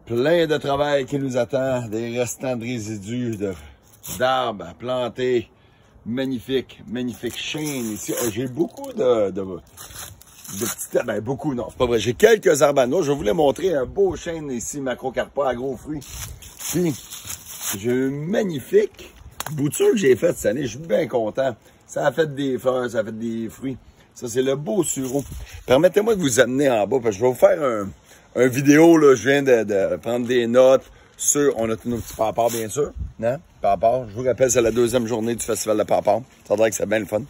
Plein de travail qui nous attend, des restants de résidus d'arbres à planter. Magnifique, magnifique chêne ici. J'ai beaucoup de petits... Ben, beaucoup, non, c'est pas vrai. J'ai quelques arbres à noix. Je vais vous les montrer un beau chêne ici, Macrocarpa à gros fruits. Puis, j'ai une magnifique bouture que j'ai faite cette année. Je suis bien content. Ça a fait des fleurs, ça a fait des fruits. Ça, c'est le beau sureau. Permettez-moi de vous amener en bas, parce que je vais vous faire un vidéo, là. Je viens de prendre des notes sur... On a tous nos petits papards, bien sûr. Non? Papards. Je vous rappelle, c'est la deuxième journée du festival de papards. Ça dirait que c'est bien le fun.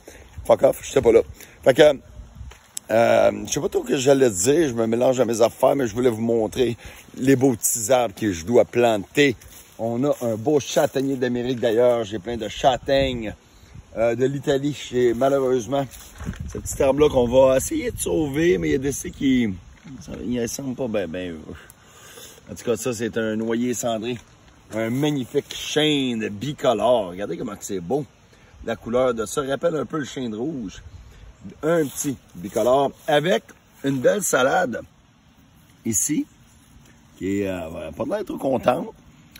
Fuck off, je sais pas là. Fait que... je sais pas trop ce que j'allais dire, je me mélange à mes affaires, mais je voulais vous montrer les beaux petits arbres que je dois planter. On a un beau châtaignier d'Amérique d'ailleurs, j'ai plein de châtaignes de l'Italie. J'ai malheureusement ce petit arbre-là qu'on va essayer de sauver, mais il y a des ceux qui ne semblent pas bien. En tout cas, ça c'est un noyer cendré, un magnifique chêne bicolore. Regardez comment c'est beau. La couleur de ça rappelle un peu le chêne rouge. Un petit bicolore avec une belle salade ici qui est pas l'air trop contente.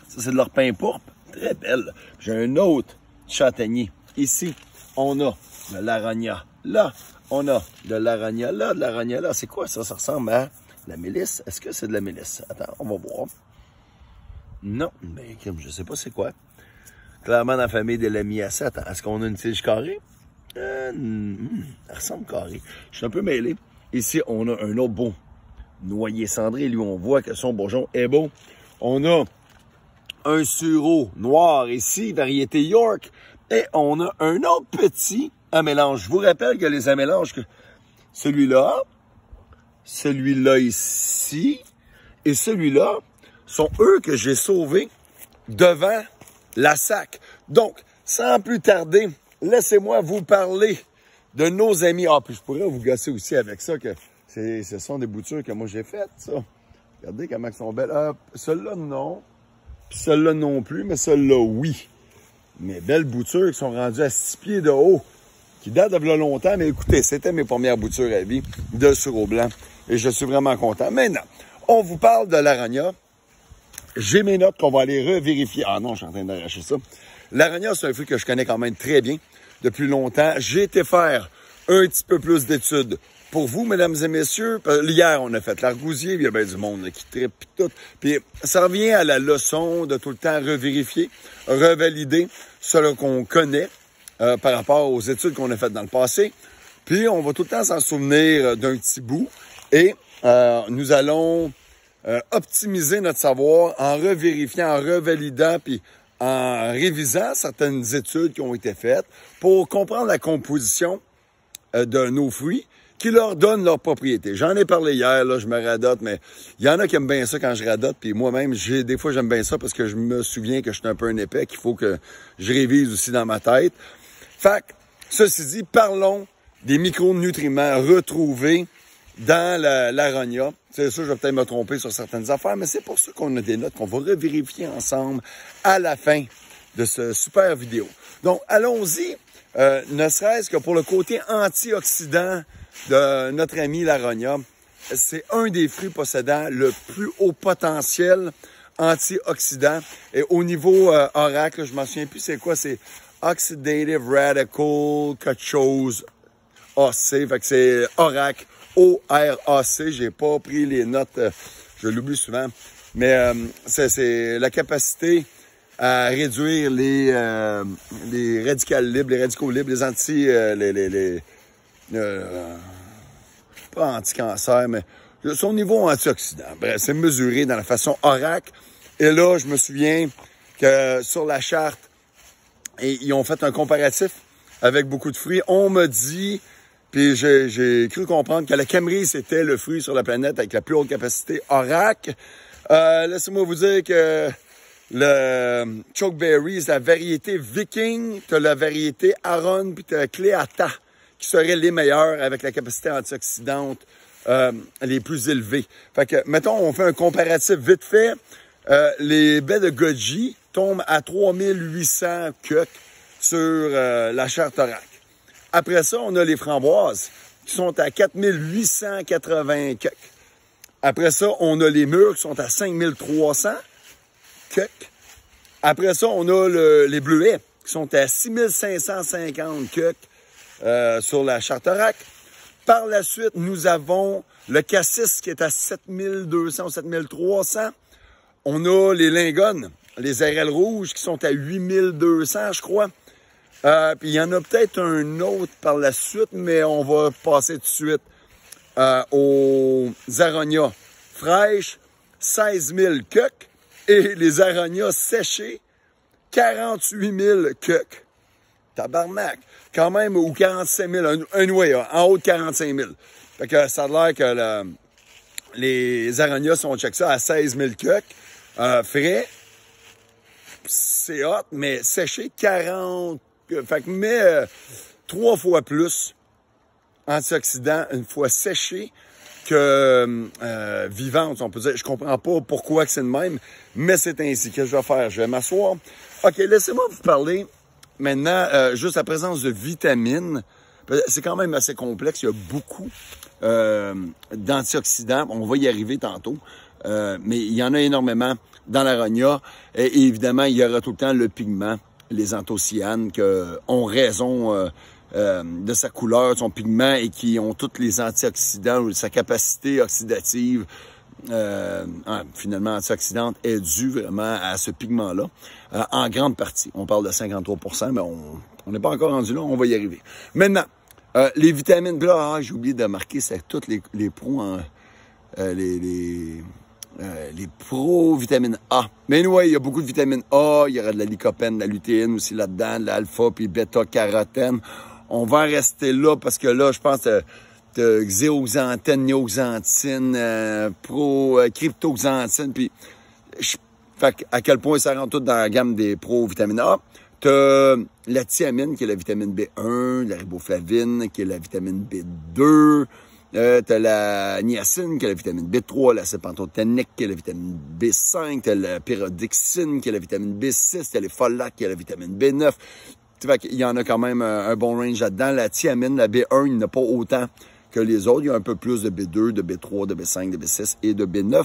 Ça, c'est de leur pain pourpre. Très belle. J'ai un autre châtaignier. Ici, on a de l'aronia. Là, on a de l'aronia. Là, de l'aronia. Là, c'est quoi ça? Ça ressemble à la mélisse. Est-ce que c'est de la mélisse? Attends, on va voir. Non, mais je sais pas c'est quoi. Clairement dans la famille des lamiacées. Attends, est-ce qu'on a une tige carrée? Elle ressemble carré. Je suis un peu mêlé. Ici, on a un autre beau noyer cendré. Lui, on voit que son bourgeon est beau. On a un sureau noir ici, variété York. Et on a un autre petit amélange. Je vous rappelle que les amélanges, celui-là ici et celui-là sont eux que j'ai sauvés devant la sac. Donc, sans plus tarder, laissez-moi vous parler de nos amis. Ah, puis je pourrais vous gosser aussi avec ça, que ce sont des boutures que moi j'ai faites, ça. Regardez comment elles sont belles. Celles-là, non. Puis celles-là non plus, mais celles-là, oui. Mes belles boutures qui sont rendues à 6 pieds de haut, qui datent de longtemps. Mais écoutez, c'était mes premières boutures à vie de sureau blanc. Et je suis vraiment content. Maintenant, on vous parle de l'aronia. J'ai mes notes qu'on va aller revérifier. Ah non, je suis en train d'arracher ça. L'aronia, c'est un fruit que je connais quand même très bien depuis longtemps. J'ai été faire un petit peu plus d'études pour vous, mesdames et messieurs. Hier, on a fait l'argousier, il y a bien du monde là, qui tripe et tout. Puis ça revient à la leçon de tout le temps revérifier, revalider ce qu'on connaît par rapport aux études qu'on a faites dans le passé. Puis on va tout le temps s'en souvenir d'un petit bout et nous allons optimiser notre savoir en revérifiant, en revalidant, puis en révisant certaines études qui ont été faites pour comprendre la composition de nos fruits qui leur donnent leurs propriétés. J'en ai parlé hier, là, je me radote, mais il y en a qui aiment bien ça quand je radote, puis moi-même, des fois, j'aime bien ça parce que je me souviens que je suis un peu un épais, qu'il faut que je révise aussi dans ma tête. Fait que, ceci dit, parlons des micronutriments retrouvés dans l'aronia. C'est sûr, je vais peut-être me tromper sur certaines affaires, mais c'est pour ça qu'on a des notes qu'on va revérifier ensemble à la fin de ce super vidéo. Donc, allons-y, ne serait-ce que pour le côté antioxydant de notre ami l'aronia. C'est un des fruits possédant le plus haut potentiel antioxydant. Et au niveau ORAC, je m'en souviens plus c'est quoi, c'est Oxidative Radical quelque chose AC. Fait que c'est ORAC. O-R-A-C, j'ai pas pris les notes, je l'oublie souvent, mais c'est la capacité à réduire les radicaux libres, les pas anti-cancer, mais son niveau antioxydant. Bref, c'est mesuré dans la façon ORAC. Et là, je me souviens que sur la charte, ils ont fait un comparatif avec beaucoup de fruits. On m'a dit... Puis j'ai cru comprendre que la Camry, c'était le fruit sur la planète avec la plus haute capacité ORAC. Laissez-moi vous dire que le Chokeberry, c'est la variété Viking, t'as la variété Aron, puis t'as la Cléata, qui seraient les meilleurs avec la capacité antioxydante les plus élevées. Fait que, mettons, on fait un comparatif vite fait. Les baies de goji tombent à 3800 cucs sur la charte ORAC. Après ça, on a les framboises qui sont à 4880 cucs. Après ça, on a les mûrs qui sont à 5300 cucs. Après ça, on a les bleuets qui sont à 6550 cucs sur la Charterac. Par la suite, nous avons le cassis qui est à 7200 ou 7300. On a les lingones, les RL rouges qui sont à 8200, je crois. Puis il y en a peut-être un autre par la suite, mais on va passer tout de suite aux arognas fraîches, 16 000 cucs. Et les arognas séchés, 48 000 cucs. Tabarnak! Quand même, ou 45 000, un way, en haut de 45 000. Fait que ça a l'air que les arognas sont check ça à 16 000 cucs. Frais, c'est hot, mais séché 40. Fait que mais 3 fois plus antioxydants une fois séché que vivante, on peut dire. Je comprends pas pourquoi que c'est le même, mais c'est ainsi que je vais faire. Je vais m'asseoir. OK, laissez-moi vous parler maintenant juste la présence de vitamines. C'est quand même assez complexe. Il y a beaucoup d'antioxydants. On va y arriver tantôt. Mais il y en a énormément dans l'aronia. Et évidemment, il y aura tout le temps le pigment, les anthocyanes, qui ont raison de sa couleur, de son pigment, et qui ont tous les antioxydants, ou sa capacité oxydative, finalement antioxydante, est due vraiment à ce pigment-là, en grande partie. On parle de 53%, mais on n'est pas encore rendu là, on va y arriver. Maintenant, les vitamines, là, j'ai oublié de marquer, c'est tous les pros, les pro-vitamine A. Mais oui, il y a beaucoup de vitamine A, il y aura de la lycopène, de la lutéine aussi là-dedans, de l'alpha, puis bêta-carotène. On va en rester là parce que là, je pense de xéoxanthine, nioxanthine, cryptoxanthine, puis fait à quel point ça rentre tout dans la gamme des pro-vitamines A. T'as la thiamine, qui est la vitamine B1, la riboflavine, qui est la vitamine B2, t'as la niacine, qui est la vitamine B3, l'acide pantothanique, qui est la vitamine B5, t'as la pyridoxine, qui est la vitamine B6, t'as les folates, qui est la vitamine B9. Fait qu'il y en a quand même un bon range là-dedans. La thiamine, la B1, il n'y en a pas autant que les autres. Il y a un peu plus de B2, de B3, de B5, de B6 et de B9.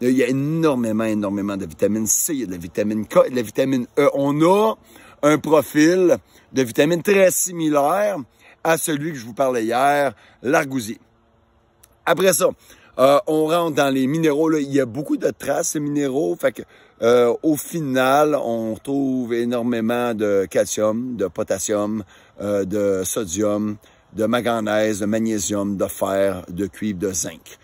Il y a énormément de vitamine C, il y a de la vitamine K et de la vitamine E. On a un profil de vitamine très similaire à celui que je vous parlais hier, l'argousier. Après ça, on rentre dans les minéraux. Là. Il y a beaucoup de traces, ces minéraux. Fait que, au final, on retrouve énormément de calcium, de potassium, de sodium, de manganèse, de magnésium, de fer, de cuivre, de zinc.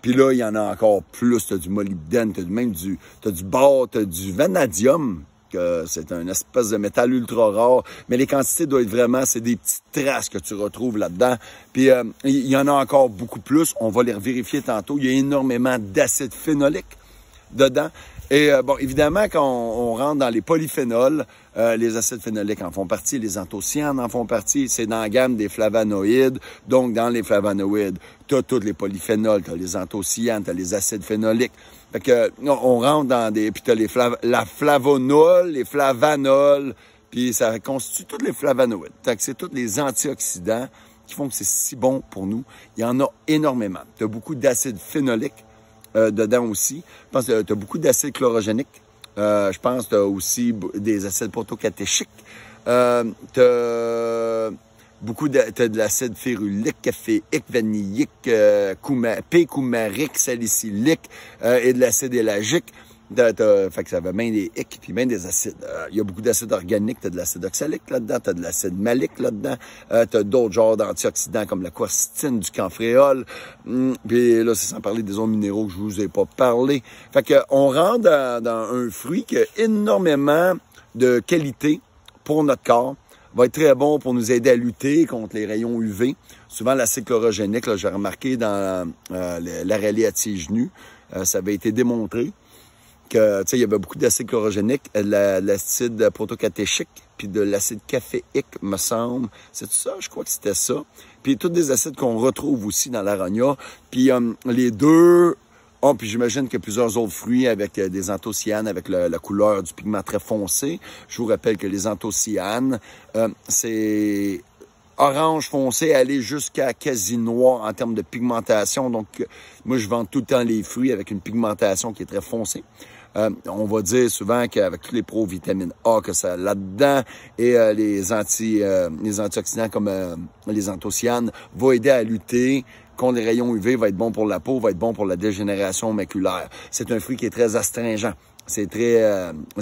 Puis là, il y en a encore plus. T'as du molybdène, t'as du bore, t'as du vanadium, que c'est un espèce de métal ultra rare, mais les quantités doivent être vraiment, c'est des petites traces que tu retrouves là-dedans. Puis il y en a encore beaucoup plus, on va les vérifier tantôt. Il y a énormément d'acide phénolique dedans. Et bon, évidemment, quand on rentre dans les polyphénols, les acides phénoliques en font partie, les anthocyanes en font partie, c'est dans la gamme des flavonoïdes. Donc, dans les flavonoïdes, tu as tous les polyphénols, tu as les anthocyanes, tu as les acides phénoliques. Fait que, on rentre dans des... Puis tu as la flavonol, les flavanols, puis ça constitue tous les flavonoïdes. Fait que c'est tous les antioxydants qui font que c'est si bon pour nous. Il y en a énormément. Tu as beaucoup d'acides phénoliques dedans aussi. Je pense que tu as beaucoup d'acides chlorogéniques. Je pense que tu as aussi des acides protocatéchiques. Tu as de l'acide férulique, caféique, vanillique, p-coumarique, salicylique et de l'acide élagique. Fait que ça va bien des ics puis bien des acides. Il y a beaucoup d'acides organiques, t'as de l'acide oxalique là-dedans, t'as de l'acide malique là-dedans, t'as d'autres genres d'antioxydants comme la quercétine, du camphéol. Puis là, c'est sans parler des autres minéraux que je vous ai pas parlé. Fait que on rentre dans un fruit qui a énormément de qualité pour notre corps. Va être très bon pour nous aider à lutter contre les rayons UV. Souvent, l'acide chlorogénique, là, j'ai remarqué dans l'aralie à tige nue, ça avait été démontré que, tu sais, il y avait beaucoup d'acide chlorogénique, l'acide protocatéchique, puis de l'acide caféique, me semble. C'est ça? Je crois que c'était ça. Puis tous des acides qu'on retrouve aussi dans l'aronia. Puis les deux... Oh, puis j'imagine qu'il y a plusieurs autres fruits avec des anthocyanes, avec la couleur du pigment très foncé. Je vous rappelle que les anthocyanes, c'est orange foncé, aller jusqu'à quasi noir en termes de pigmentation. Donc, moi, je vends tout le temps les fruits avec une pigmentation qui est très foncée. On va dire souvent qu'avec tous les pro-vitamines A que ça a là-dedans et les antioxydants comme les anthocyanes vont aider à lutter contre les rayons UV, va être bon pour la peau, va être bon pour la dégénération maculaire. C'est un fruit qui est très astringent. C'est très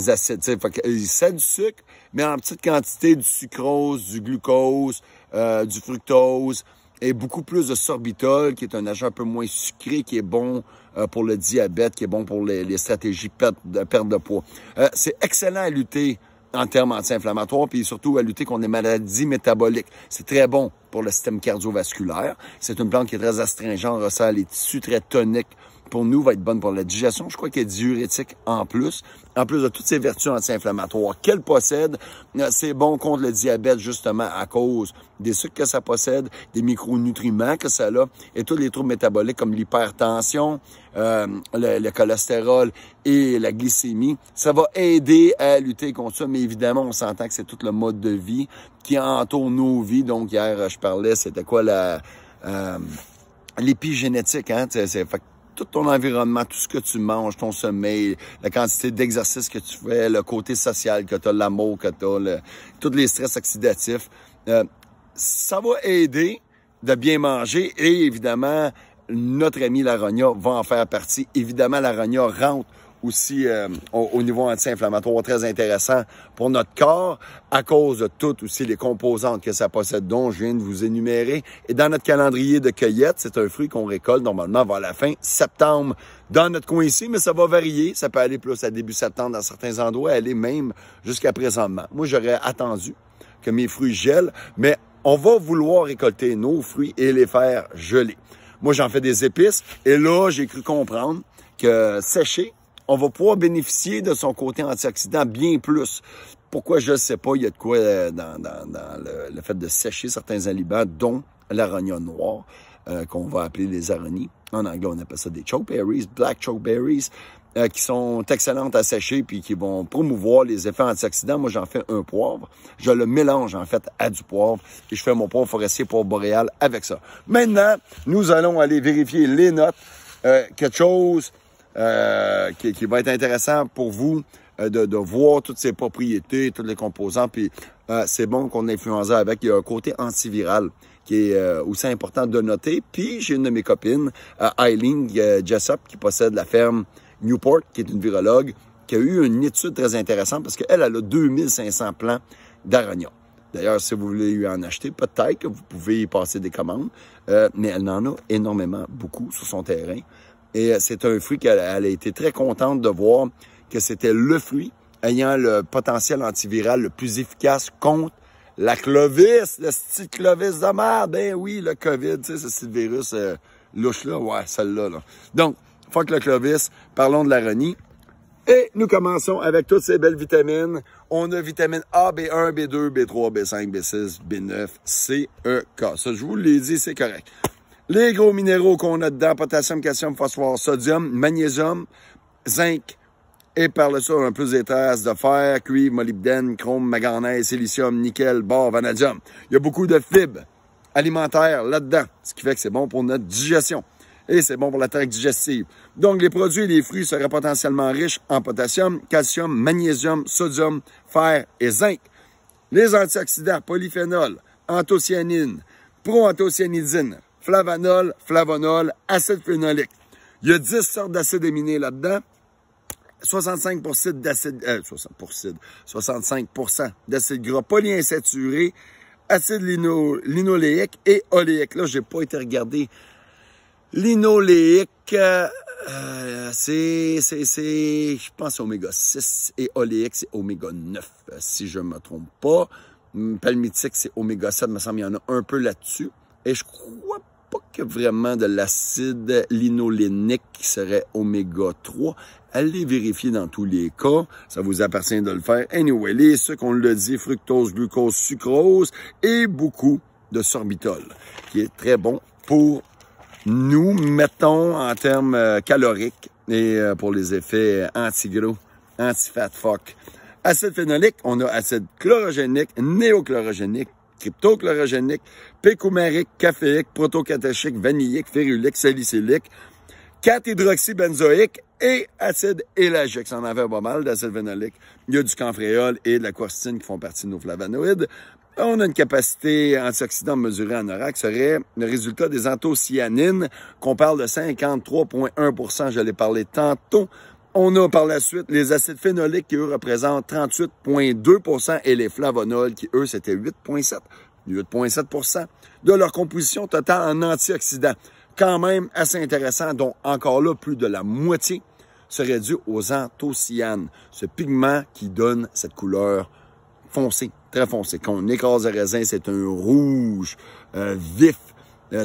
acide. Ça a du sucre, mais en petite quantité, du sucrose, du glucose, du fructose et beaucoup plus de sorbitol, qui est un agent un peu moins sucré, qui est bon pour le diabète, qui est bon pour les stratégies de perte de poids. C'est excellent à lutter en termes anti-inflammatoires, puis surtout à lutter contre les maladies métaboliques. C'est très bon pour le système cardiovasculaire. C'est une plante qui est très astringente, ressent les tissus très toniques. Pour nous, va être bonne pour la digestion. Je crois qu'elle est diurétique en plus de toutes ces vertus anti-inflammatoires qu'elle possède. C'est bon contre le diabète, justement, à cause des sucres que ça possède, des micronutriments que ça a, et tous les troubles métaboliques comme l'hypertension, le cholestérol et la glycémie. Ça va aider à lutter contre ça, mais évidemment, on s'entend que c'est tout le mode de vie qui entoure nos vies. Donc, hier, je parlais, c'était quoi l'épigénétique, hein? Fait tout ton environnement, tout ce que tu manges, ton sommeil, la quantité d'exercice que tu fais, le côté social que tu as, l'amour que tu as, tous les stress oxydatifs, ça va aider de bien manger et évidemment, notre ami l'aronia va en faire partie. Évidemment, l'aronia rentre aussi au niveau anti-inflammatoire très intéressant pour notre corps à cause de toutes aussi les composantes que ça possède, dont je viens de vous énumérer. Et dans notre calendrier de cueillette, c'est un fruit qu'on récolte normalement vers la fin septembre dans notre coin ici, mais ça va varier. Ça peut aller plus à début septembre dans certains endroits, aller même jusqu'à présentement. Moi, j'aurais attendu que mes fruits gèlent, mais on va vouloir récolter nos fruits et les faire geler. Moi, j'en fais des épices et là, j'ai cru comprendre que sécher, on va pouvoir bénéficier de son côté antioxydant bien plus. Pourquoi, je ne sais pas, il y a de quoi dans le fait de sécher certains aliments, dont l'aronia noire, qu'on va appeler les aronies. En anglais, on appelle ça des chokeberries, black chokeberries, qui sont excellentes à sécher puis qui vont promouvoir les effets antioxydants. Moi, j'en fais un poivre. Je le mélange, en fait, à du poivre et je fais mon poivre forestier, poivre boréal avec ça. Maintenant, nous allons aller vérifier les notes. Quelque chose qui va être intéressant pour vous de voir toutes ces propriétés, tous les composants. Puis c'est bon qu'on influence avec. Il y a un côté antiviral qui est aussi important de noter. Puis j'ai une de mes copines, Eileen Jessup, qui possède la ferme Newport, qui est une virologue, qui a eu une étude très intéressante parce qu'elle a 2500 plants d'aronia. D'ailleurs, si vous voulez lui en acheter, peut-être que vous pouvez y passer des commandes, mais elle en a énormément, beaucoup sur son terrain. Et c'est un fruit qu'elle a été très contente de voir que c'était le fruit ayant le potentiel antiviral le plus efficace contre la clovis, le style clovis de merde. Ben oui, le COVID, tu sais, ce style virus louche-là, ouais, celle-là. Là. Donc, fuck le clovis, parlons de l'aronie. Et nous commençons avec toutes ces belles vitamines. On a vitamine A, B1, B2, B3, B5, B6, B9, C, E, K. Ça, je vous l'ai dit, c'est correct. Les gros minéraux qu'on a dedans, potassium, calcium, phosphore, sodium, magnésium, zinc, et par le dessus un peu des traces de fer, cuivre, molybdène, chrome, manganèse, silicium, nickel, bore, vanadium. Il y a beaucoup de fibres alimentaires là-dedans, ce qui fait que c'est bon pour notre digestion. Et c'est bon pour la tracte digestive. Donc, les produits et les fruits seraient potentiellement riches en potassium, calcium, magnésium, sodium, fer et zinc. Les antioxydants, polyphénol, anthocyanine, proanthocyanidine, flavanol, flavonol, acide phénolique. Il y a 10 sortes d'acides aminés là-dedans. 65% d'acide gras polyinsaturé, acide linoléique et oléique. Là, j'ai pas été regarder. Linoléique, je pense, oméga 6 et oléique, c'est oméga 9, si je me trompe pas. Palmitique, c'est oméga 7, me semble, il y en a un peu là-dessus. Et je crois pas que vraiment de l'acide linolénique qui serait oméga 3. Allez vérifier dans tous les cas, ça vous appartient de le faire. Anyway, les sucres, on le dit, fructose, glucose, sucrose et beaucoup de sorbitol, qui est très bon pour nous, mettons, en termes caloriques et pour les effets anti-gros, anti-fat fuck. Acide phénolique, on a acide chlorogénique, néochlorogénique cryptochlorogénique, pécoumarique, caféique, protocatéchique, vanillique, férulique, salicylique, 4-hydroxybenzoïque et acide élagique. Ça en avait pas mal d'acide phénolique. Il y a du campréole et de la quercétine qui font partie de nos flavonoïdes. On a une capacité antioxydante mesurée en aura qui serait le résultat des anthocyanines, qu'on parle de 53,1 %, je l'ai parlé tantôt. On a par la suite les acides phénoliques qui, eux, représentent 38,2 % et les flavonoïdes qui, eux, c'était 8,7 % de leur composition totale en antioxydants. Quand même assez intéressant, dont encore là, plus de la moitié serait dû aux anthocyanes, ce pigment qui donne cette couleur foncée, très foncée. Quand on écrase le raisin, c'est un rouge vif,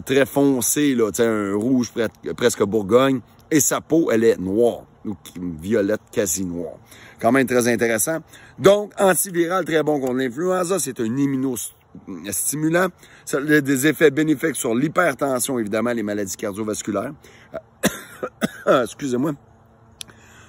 très foncé, là, un rouge presque Bourgogne, et sa peau, elle est noire, ou violette quasi noire. Quand même très intéressant. Donc, antiviral, très bon contre l'influenza, c'est un immunostimulant. Ça a des effets bénéfiques sur l'hypertension, évidemment, les maladies cardiovasculaires. Excusez-moi.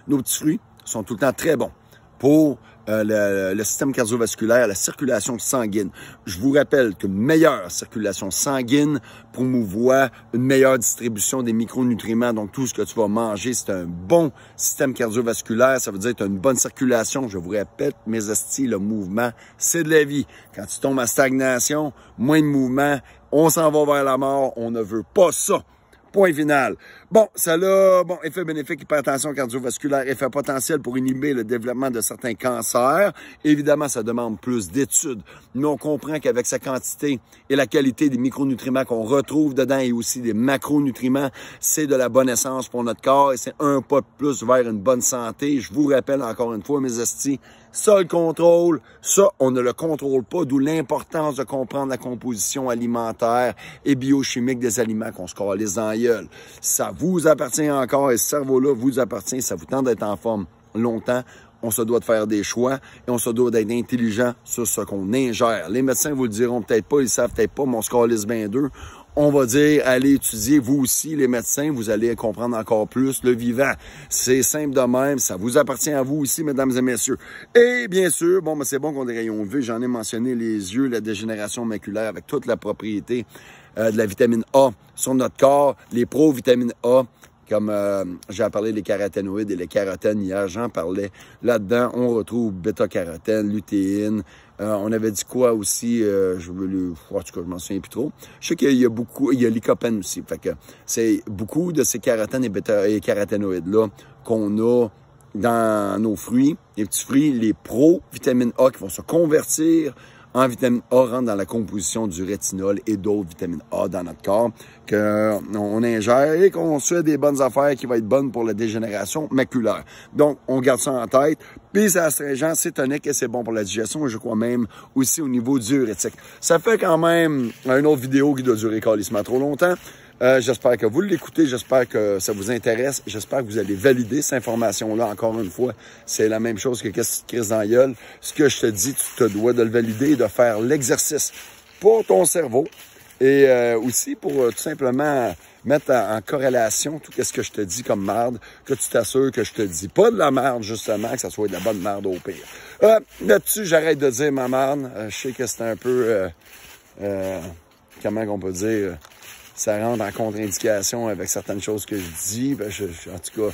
Nos petits fruits sont tout le temps très bons pour le système cardiovasculaire, la circulation sanguine. Je vous rappelle qu'une meilleure circulation sanguine promouvoit une meilleure distribution des micronutriments. Donc, tout ce que tu vas manger, c'est un bon système cardiovasculaire. Ça veut dire que tu as une bonne circulation. Je vous répète, mes estis, le mouvement, c'est de la vie. Quand tu tombes en stagnation, moins de mouvement, on s'en va vers la mort. On ne veut pas ça. Point final. Bon, ça a, effet bénéfique, hypertension cardiovasculaire, effet potentiel pour inhiber le développement de certains cancers. Évidemment, ça demande plus d'études. Mais on comprend qu'avec sa quantité et la qualité des micronutriments qu'on retrouve dedans et aussi des macronutriments, c'est de la bonne essence pour notre corps et c'est un pas de plus vers une bonne santé. Je vous rappelle encore une fois, mes estis, ça, le contrôle, ça, on ne le contrôle pas, d'où l'importance de comprendre la composition alimentaire et biochimique des aliments qu'on se calisse dans la gueule. Ça vous appartient encore et ce cerveau-là vous appartient, ça vous tente d'être en forme longtemps. On se doit de faire des choix et on se doit d'être intelligent sur ce qu'on ingère. Les médecins vous le diront peut-être pas, ils savent peut-être pas, mais on se calisse bien d'eux. On va dire, allez étudier, vous aussi, les médecins, vous allez comprendre encore plus le vivant. C'est simple de même, ça vous appartient à vous aussi, mesdames et messieurs. Et bien sûr, c'est bon qu'on ait des rayons UV, j'en ai mentionné les yeux, la dégénération maculaire avec toute la propriété de la vitamine A sur notre corps, les pro-vitamines A, comme j'ai parlé des caroténoïdes et les carotènes hier, j'en parlais. Là-dedans, on retrouve bêta-carotène, lutéine. On avait dit quoi aussi? En tout cas, je m'en souviens plus trop. Je sais qu'il y a beaucoup, il y a lycopène aussi. Fait que c'est beaucoup de ces carotènes et caroténoïdes-là qu'on a dans nos fruits, les petits fruits, les pro-vitamines A qui vont se convertir en vitamine A, rentre dans la composition du rétinol et d'autres vitamines A dans notre corps qu'on ingère et qu'on se fait des bonnes affaires qui vont être bonnes pour la dégénération maculaire. Donc, on garde ça en tête. Puis, c'est astringent, c'est tonique et c'est bon pour la digestion et je crois même aussi au niveau diurétique. Ça fait quand même une autre vidéo qui doit durer calissement trop longtemps. J'espère que vous l'écoutez, j'espère que ça vous intéresse, j'espère que vous allez valider cette information-là. Encore une fois, c'est la même chose que qu'est-ce qui crise dans la gueule. Ce que je te dis, tu te dois de le valider et de faire l'exercice pour ton cerveau et aussi pour tout simplement mettre en corrélation tout ce que je te dis comme merde, que tu t'assures que je te dis pas de la merde, justement, que ça soit de la bonne merde au pire. Là-dessus, j'arrête de dire ma merde. Je sais que c'est un peu, comment on peut dire... ça rentre en contre-indication avec certaines choses que je dis. En tout cas,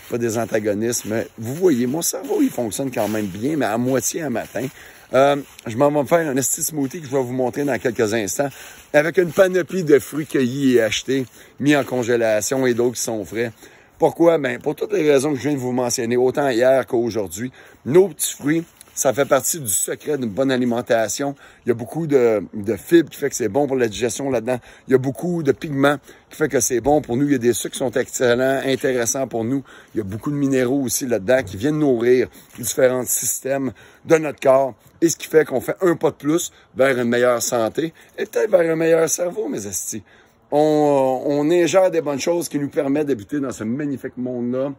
pas des antagonismes. Mais vous voyez, mon cerveau, il fonctionne quand même bien, mais à moitié un matin. Je m'en vais me faire un esti smoothie que je vais vous montrer dans quelques instants avec une panoplie de fruits cueillis et achetés, mis en congélation et d'autres qui sont frais. Pourquoi? Pour toutes les raisons que je viens de vous mentionner, autant hier qu'aujourd'hui, nos petits fruits, ça fait partie du secret d'une bonne alimentation. Il y a beaucoup de fibres qui fait que c'est bon pour la digestion là-dedans. Il y a beaucoup de pigments qui fait que c'est bon pour nous. Il y a des sucres qui sont excellents, intéressants pour nous. Il y a beaucoup de minéraux aussi là-dedans qui viennent nourrir différents systèmes de notre corps. Et ce qui fait qu'on fait un pas de plus vers une meilleure santé et peut-être vers un meilleur cerveau, mes estis. On ingère des bonnes choses qui nous permettent d'habiter dans ce magnifique monde-là.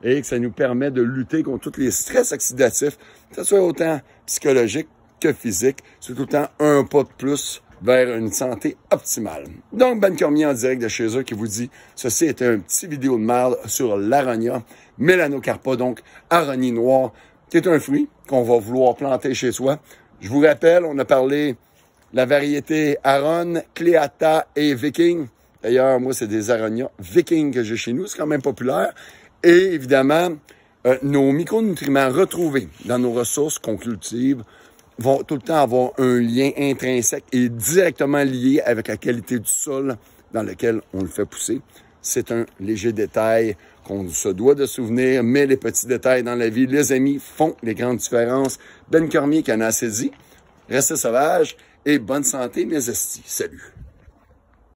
Et que ça nous permet de lutter contre tous les stress oxydatifs, que ce soit autant psychologique que physique. C'est tout le temps un pas de plus vers une santé optimale. Donc, Ben Cormier en direct de chez eux qui vous dit, ceci est un petit vidéo de merde sur l'aronia, Melanocarpa, donc aronie noire, qui est un fruit qu'on va vouloir planter chez soi. Je vous rappelle, on a parlé la variété Aron, Cleata et Viking. D'ailleurs, moi, c'est des Aronia Viking que j'ai chez nous. C'est quand même populaire. Et évidemment, nos micronutriments retrouvés dans nos ressources qu'on cultive vont tout le temps avoir un lien intrinsèque et directement lié avec la qualité du sol dans lequel on le fait pousser. C'est un léger détail qu'on se doit de souvenir, mais les petits détails dans la vie, les amis, font les grandes différences. Ben Cormier, Canacésie, restez sauvages et bonne santé, mes estis. Salut!